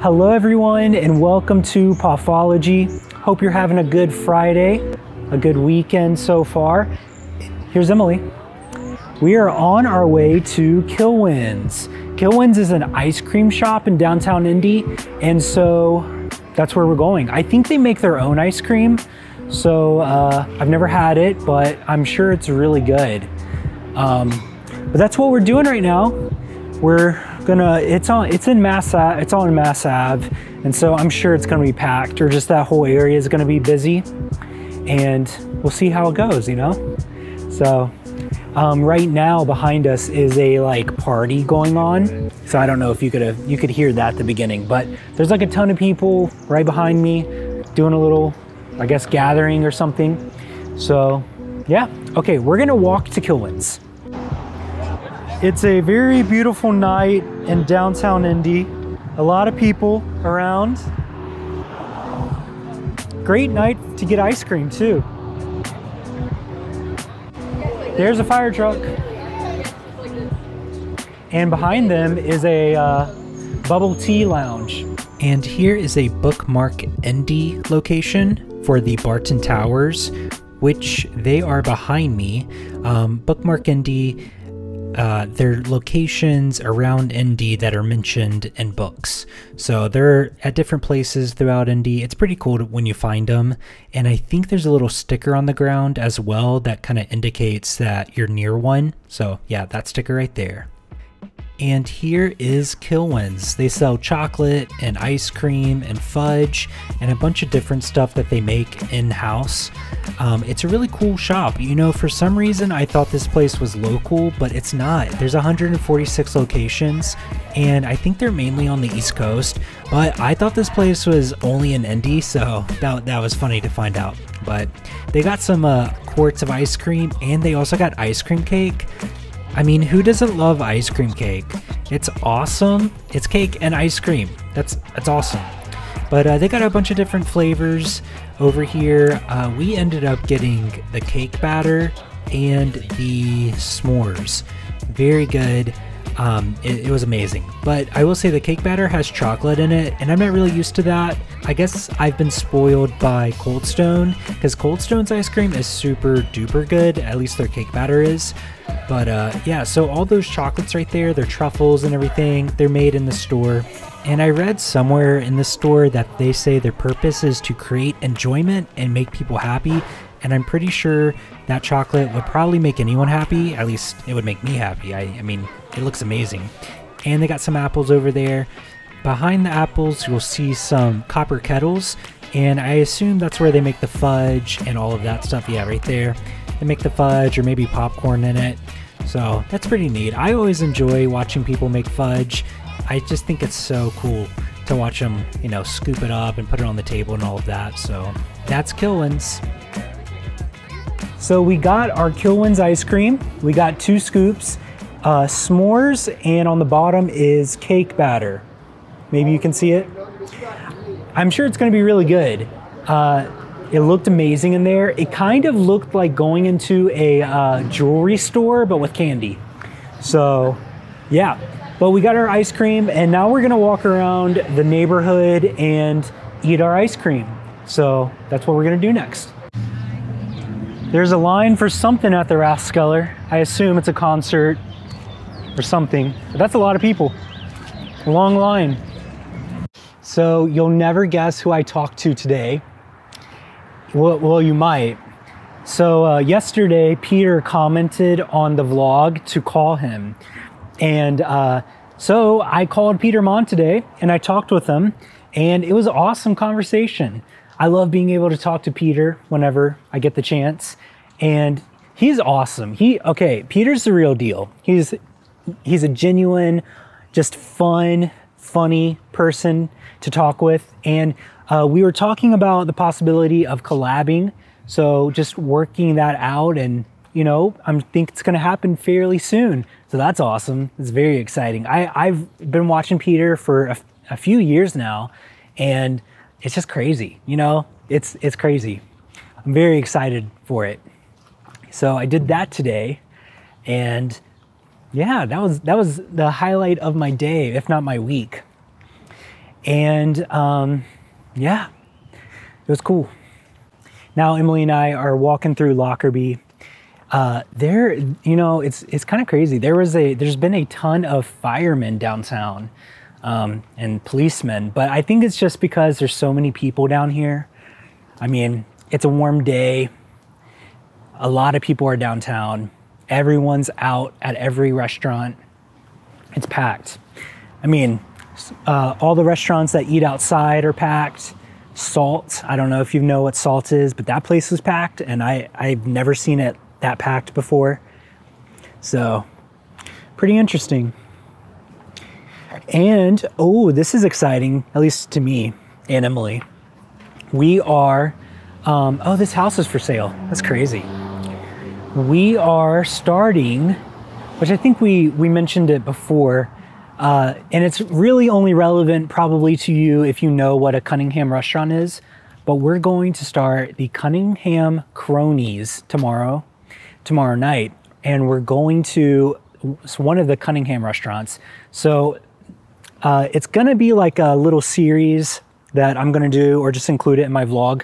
Hello everyone and welcome to Poffology. Hope you're having a good Friday, a good weekend so far. Here's Emily. We are on our way to Kilwins. Kilwins is an ice cream shop in downtown Indy, and so that's where we're going. I think they make their own ice cream, so I've never had it, but I'm sure it's really good. But that's what we're doing right now. We're gonna, it's on Mass Ave, and so I'm sure it's gonna be packed, or just that whole area is gonna be busy, and we'll see how it goes, you know? So right now behind us is a party going on. So I don't know if you could hear that at the beginning, but there's like a ton of people right behind me doing a little, I guess, gathering or something. So yeah, okay, we're gonna walk to Kilwins. It's a very beautiful night in downtown Indy. A lot of people around. Great night to get ice cream too. There's a fire truck. And behind them is a bubble tea lounge. And here is a Bookmark Indy location for the Barton Towers, which they are behind me. Bookmark Indy, they're locations around Indy that are mentioned in books. So they're at different places throughout Indy. It's pretty cool when you find them. And I think there's a little sticker on the ground as well that kind of indicates that you're near one. So yeah, that sticker right there. And here is Kilwins. They sell chocolate and ice cream and fudge and a bunch of different stuff that they make in-house. It's a really cool shop. You know, for some reason I thought this place was local, but it's not. There's 146 locations, and I think they're mainly on the East Coast, but I thought this place was only in Indy, so that was funny to find out. But they got some quarts of ice cream, and they also got ice cream cake. I mean, who doesn't love ice cream cake? It's awesome. It's cake and ice cream. That's awesome. But they got a bunch of different flavors over here. We ended up getting the cake batter and the s'mores. Very good. It was amazing. But I will say the cake batter has chocolate in it, and I'm not really used to that. I guess I've been spoiled by Cold Stone, because Cold Stone's ice cream is super duper good. At least their cake batter is. But yeah, so all those chocolates right there, they're truffles and everything, they're made in the store. And I read somewhere in the store that they say their purpose is to create enjoyment and make people happy. And I'm pretty sure that chocolate would probably make anyone happy. At least it would make me happy. I mean, it looks amazing. And they got some apples over there. Behind the apples, you'll see some copper kettles. And I assume that's where they make the fudge and all of that stuff. Yeah, right there. They make the fudge or maybe popcorn in it. So that's pretty neat. I always enjoy watching people make fudge. I just think it's so cool to watch them, you know, scoop it up and put it on the table and all of that. So that's Kilwins. So we got our Kilwins ice cream. We got 2 scoops, s'mores, and on the bottom is cake batter. Maybe you can see it. I'm sure it's gonna be really good. It looked amazing in there. It kind of looked like going into a jewelry store, but with candy. So yeah, but we got our ice cream, and now we're gonna walk around the neighborhood and eat our ice cream. So that's what we're gonna do next. There's a line for something at the Rathskeller. I assume it's a concert or something, but that's a lot of people. A long line. So you'll never guess who I talked to today. Well, you might. So yesterday, Peter commented on the vlog to call him. And so I called Peter Monn today, and I talked with him, and it was an awesome conversation. I love being able to talk to Peter whenever I get the chance. And he's awesome. Peter's the real deal. He's a genuine, just fun, funny person to talk with. And we were talking about the possibility of collabing, so just working that out, and you know, I think it's going to happen fairly soon. So that's awesome. It's very exciting. I've been watching Peter for a few years now, and it's just crazy. You know, it's crazy. I'm very excited for it. So I did that today, and yeah, that was the highlight of my day, if not my week. And yeah, it was cool. Now Emily and I are walking through Lockerbie. There, you know, it's kind of crazy. There's been a ton of firemen downtown and policemen, but I think it's just because there's so many people down here. I mean, it's a warm day. A lot of people are downtown. Everyone's out at every restaurant. It's packed. I mean, all the restaurants that eat outside are packed. Salt, I don't know if you know what Salt is, but that place was packed, and I've never seen it that packed before. So, pretty interesting. And, oh, this is exciting, at least to me and Emily. We are, oh, this house is for sale. That's crazy. We are starting, which I think we mentioned it before, and it's really only relevant probably to you if you know what a Cunningham restaurant is, but we're going to start the Cunningham Cronies tomorrow night, and we're going to one of the Cunningham restaurants. So it's gonna be like a little series that I'm gonna do, or just include it in my vlog.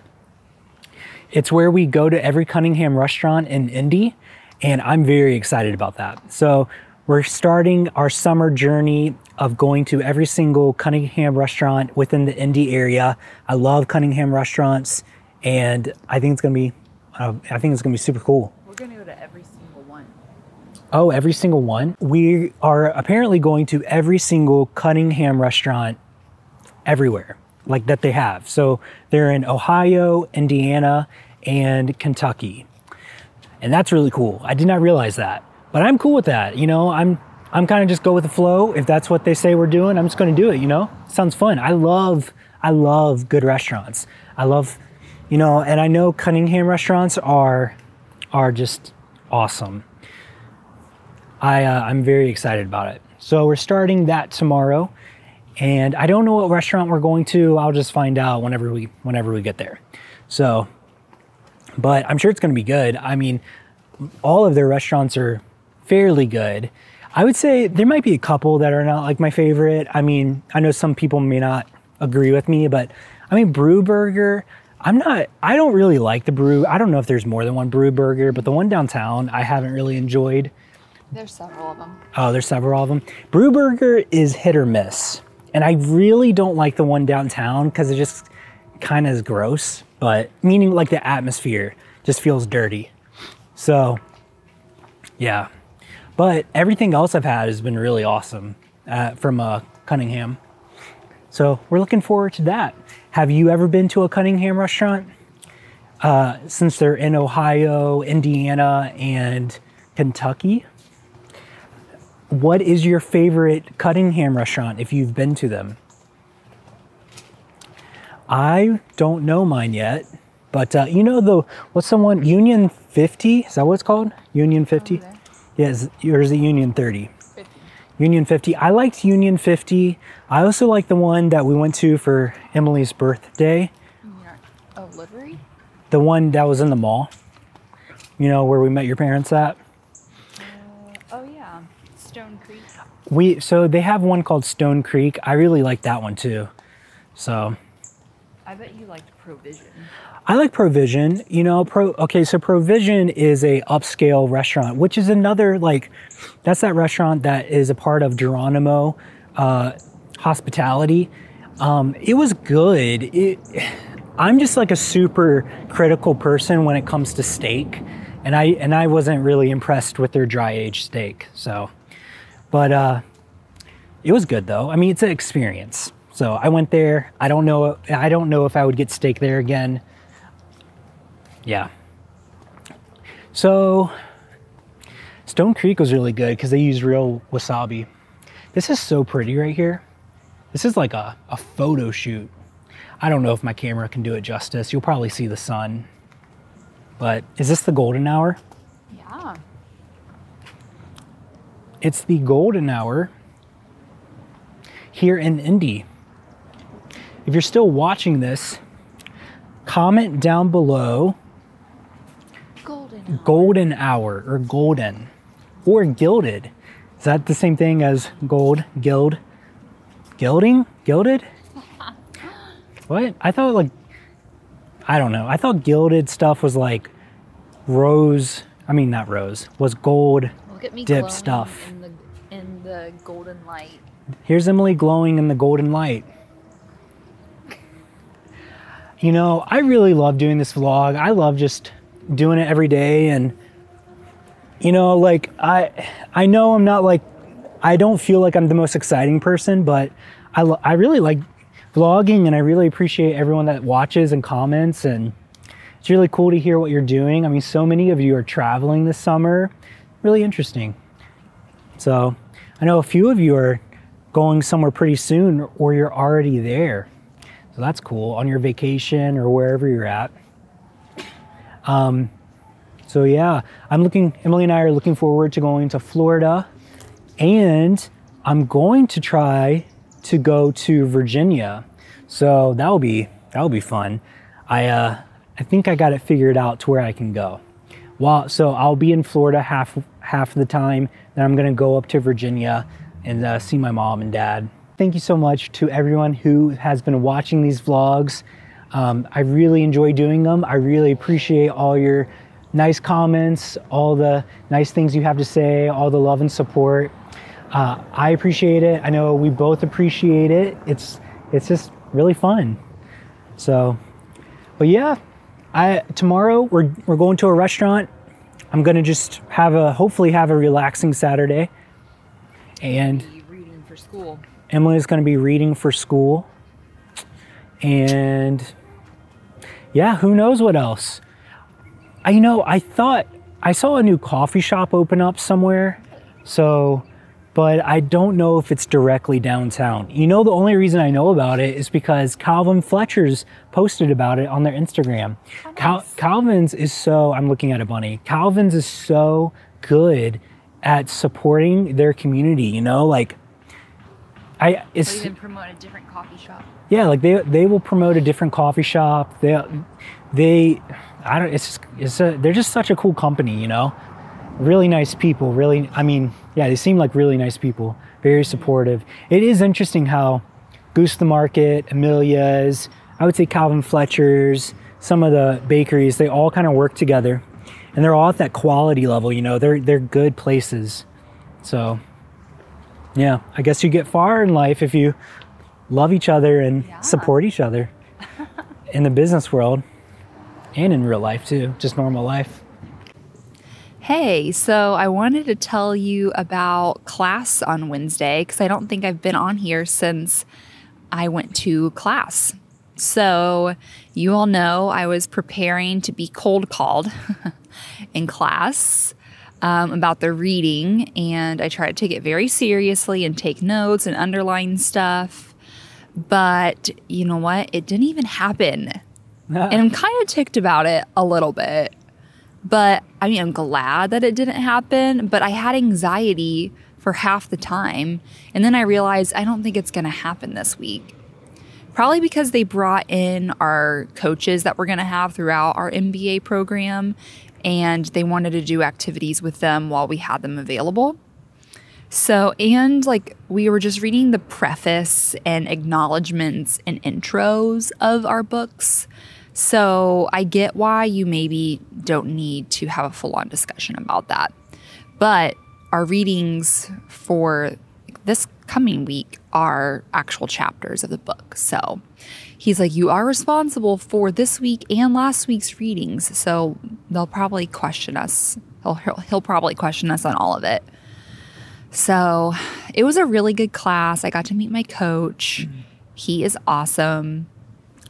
It's where we go to every Cunningham restaurant in Indy, and I'm very excited about that. So we're starting our summer journey of going to every single Cunningham restaurant within the Indy area. I love Cunningham restaurants, and I think it's gonna be super cool. We're gonna go to every single one. Oh, every single one? We are apparently going to every single Cunningham restaurant everywhere, like that they have. So they're in Ohio, Indiana, and Kentucky. And that's really cool. I did not realize that, but I'm cool with that. You know, I'm kind of just go with the flow. If that's what they say we're doing, I'm just going to do it. You know, sounds fun. I love good restaurants. I love, you know, and I know Cunningham restaurants are just awesome. I'm very excited about it. So we're starting that tomorrow, and I don't know what restaurant we're going to. I'll just find out whenever we get there. So, but I'm sure it's going to be good. I mean, all of their restaurants are fairly good. I would say there might be a couple that are not like my favorite. I mean, I know some people may not agree with me, but I mean, Brew Burger, I don't really like the Brew. I don't know if there's more than one Brew Burger, but the one downtown I haven't really enjoyed. There's several of them. Oh, there's several of them. Brew Burger is hit or miss. And I really don't like the one downtown because it just kind of is gross, but meaning like the atmosphere just feels dirty. So yeah, but everything else I've had has been really awesome from Cunningham. So we're looking forward to that. Have you ever been to a Cunningham restaurant? Since they're in Ohio, Indiana, and Kentucky, what is your favorite Cunningham restaurant if you've been to them? I don't know mine yet, but you know what's the one, Union 50? Is that what it's called? Union 50? Yes, or is it Union 30? 50. Union 50. I liked Union 50. I also like the one that we went to for Emily's birthday. Oh, Livery? The one that was in the mall. You know, where we met your parents at? Oh yeah, Stone Creek. So they have one called Stone Creek. I really like that one too. So I bet you liked Provision. I like Provision. You know, so Provision is a upscale restaurant, which is another, like, that's that restaurant that is a part of Geronimo Hospitality. It was good. I'm just like a super critical person when it comes to steak, and I wasn't really impressed with their dry aged steak. So, but it was good though. I mean, it's an experience. So I went there. I don't know if I would get steak there again. Yeah. So Stone Creek was really good because they used real wasabi. This is so pretty right here. This is like a photo shoot. I don't know if my camera can do it justice. You'll probably see the sun. But is this the golden hour? Yeah. It's the golden hour here in Indy. If you're still watching this, comment down below golden hour or golden or gilded. Is that the same thing as gold, gild, gilding, gilded? What? I thought like, I don't know. I thought gilded stuff was like rose. I mean, not rose. Was gold Look at me dip stuff. In the golden light. Here's Emily glowing in the golden light. You know, I really love doing this vlog. I love just doing it every day. And, you know, like, I know I'm not like, I don't feel like I'm the most exciting person, but I really like vlogging, and I really appreciate everyone that watches and comments. And it's really cool to hear what you're doing. I mean, so many of you are traveling this summer. Really interesting. So I know a few of you are going somewhere pretty soon, or you're already there. So that's cool, on your vacation or wherever you're at. So yeah, Emily and I are looking forward to going to Florida, and I'm going to try to go to Virginia. So that'll be fun. I think I got it figured out to where I can go. So I'll be in Florida half of the time, then I'm gonna go up to Virginia and see my mom and dad. Thank you so much to everyone who has been watching these vlogs. I really enjoy doing them. I really appreciate all your nice comments, all the nice things you have to say, all the love and support. I appreciate it. I know we both appreciate it. It's just really fun. So, but yeah, tomorrow we're going to a restaurant. I'm gonna just hopefully have a relaxing Saturday. And reading for school. Emily's gonna be reading for school. And yeah, who knows what else? I thought I saw a new coffee shop open up somewhere. But I don't know if it's directly downtown. You know, the only reason I know about it is because Calvin Fletcher's posted about it on their Instagram. Oh, nice. Calvin's is so, I'm looking at it, Bunny. Calvin's is so good at supporting their community, you know, like it's even promote a different coffee shop. Yeah, like they will promote a different coffee shop. They're just such a cool company, you know. Really nice people, they seem like really nice people, very supportive. It is interesting how Goose the Market, Amelia's, I would say Calvin Fletcher's, some of the bakeries, they all kind of work together, and they're all at that quality level, you know, they're good places. So yeah, I guess you get far in life if you love each other and support each other in the business world and in real life too, just normal life. Hey, so I wanted to tell you about class on Wednesday, because I don't think I've been on here since I went to class. So you all know I was preparing to be cold called in class about the reading, and I tried to take it very seriously and take notes and underline stuff. But you know what? It didn't even happen. And I'm kind of ticked about it a little bit. But I mean, I'm glad that it didn't happen, but I had anxiety for half the time. And then I realized I don't think it's going to happen this week. Probably because they brought in our coaches that we're going to have throughout our MBA program, and they wanted to do activities with them while we had them available. So, and like we were just reading the preface and acknowledgments and intros of our books. So I get why you maybe don't need to have a full-on discussion about that. But our readings for this coming week are actual chapters of the book. So he's like, you are responsible for this week and last week's readings. So they'll probably question us. He'll probably question us on all of it. So it was a really good class. I got to meet my coach. He is awesome.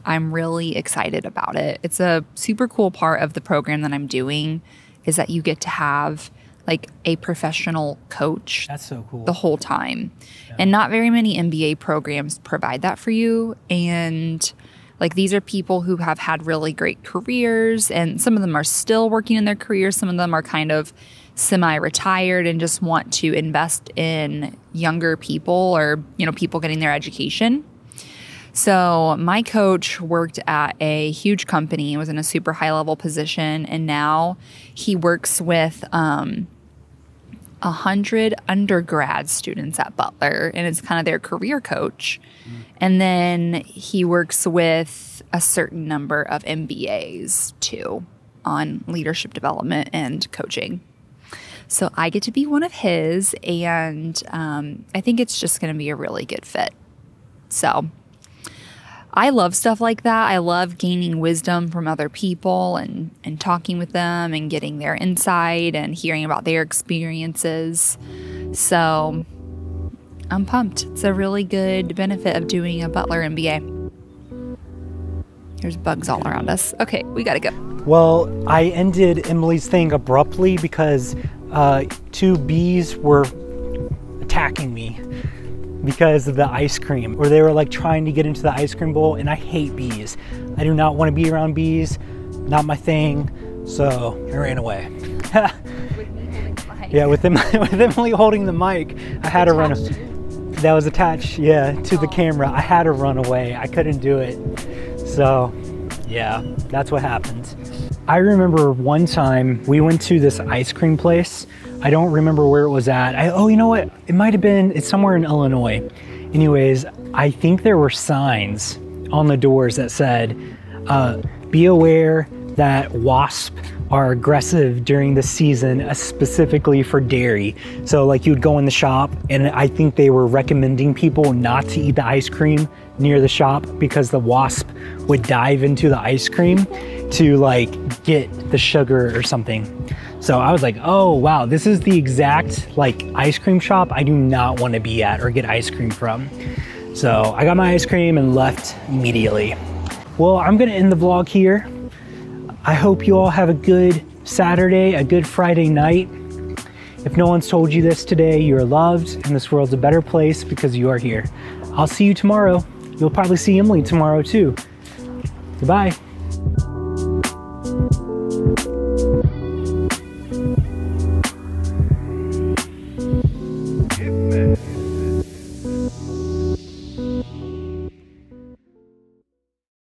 I'm really excited about it. It's a super cool part of the program that I'm doing, is that you get to have like a professional coach. That's so cool. The whole time. Yeah. And not very many MBA programs provide that for you. And like these are people who have had really great careers, and some of them are still working in their careers. Some of them are kind of semi-retired and just want to invest in younger people, or, you know, people getting their education. So my coach worked at a huge company, was in a super high level position, and now he works with 100 undergrad students at Butler, and is kind of their career coach. And then he works with a certain number of MBAs too on leadership development and coaching. So I get to be one of his, and I think it's just going to be a really good fit. So I love stuff like that. I love gaining wisdom from other people and talking with them and getting their insight and hearing about their experiences. So I'm pumped. It's a really good benefit of doing a Butler MBA. There's bugs all around us. Okay, we gotta go. Well, I ended Emily's thing abruptly because 2 bees were attacking me because of the ice cream, or they were like trying to get into the ice cream bowl, and I hate bees. I do not want to be around bees, not my thing, so I ran away. Yeah, with Emily holding the mic, I had to run. That was attached, yeah, to the camera. I had to run away. I couldn't do it. So, yeah, that's what happened. I remember one time we went to this ice cream place. I don't remember where it was at. Oh, you know what? It might have been, it's somewhere in Illinois. Anyways, I think there were signs on the doors that said, be aware that wasps are aggressive during the season, specifically for dairy. So like you'd go in the shop, and I think they were recommending people not to eat the ice cream near the shop because the wasp would dive into the ice cream to like get the sugar or something. So I was like, oh wow, this is the exact like ice cream shop I do not want to be at or get ice cream from. So I got my ice cream and left immediately. Well, I'm gonna end the vlog here. I hope you all have a good Saturday, a good Friday night. If no one's told you this today, you're loved and this world's a better place because you are here. I'll see you tomorrow. You'll probably see Emily tomorrow too. Goodbye.